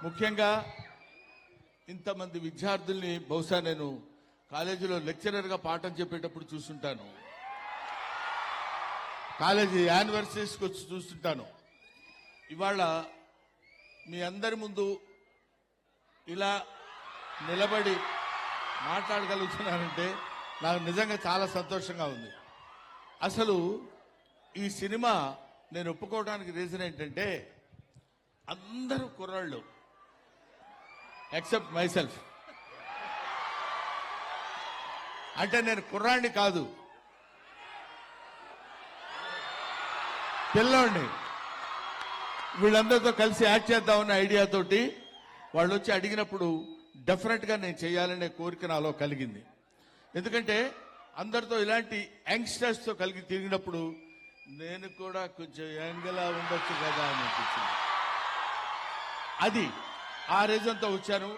ముఖ్యంగా ఇంతమంది విద్యార్థుల్ని బహుశా నేను కాలేజీలో లెక్చరర్గా పాఠం చెప్పేటప్పుడు చూస్తుంటాను, కాలేజీ యానివర్సరీస్కి వచ్చి చూస్తుంటాను. ఇవాళ మీ అందరి ముందు ఇలా నిలబడి మాట్లాడగలుగుతున్నానంటే నాకు నిజంగా చాలా సంతోషంగా ఉంది. అసలు ఈ సినిమా నేను ఒప్పుకోవడానికి రీజన్ ఏంటంటే అందరూ కుర్రాళ్ళు ఎక్సెప్ట్ మై సెల్ఫ్. అంటే నేను కుర్రాడిని కాదు, పిల్లోడిని. వీళ్ళందరితో కలిసి యాక్ట్ చేద్దామన్న ఐడియాతోటి వాళ్ళు వచ్చి అడిగినప్పుడు డెఫినెట్గా నేను చేయాలనే కోరిక నాలో కలిగింది. ఎందుకంటే అందరితో ఇలాంటి యంగ్స్టర్స్తో కలిగి తిరిగినప్పుడు నేను కూడా కొంచెం యంగ్లా ఉండొచ్చు కదా అని అనిపించింది. అది ఆ రీజన్తో వచ్చాను.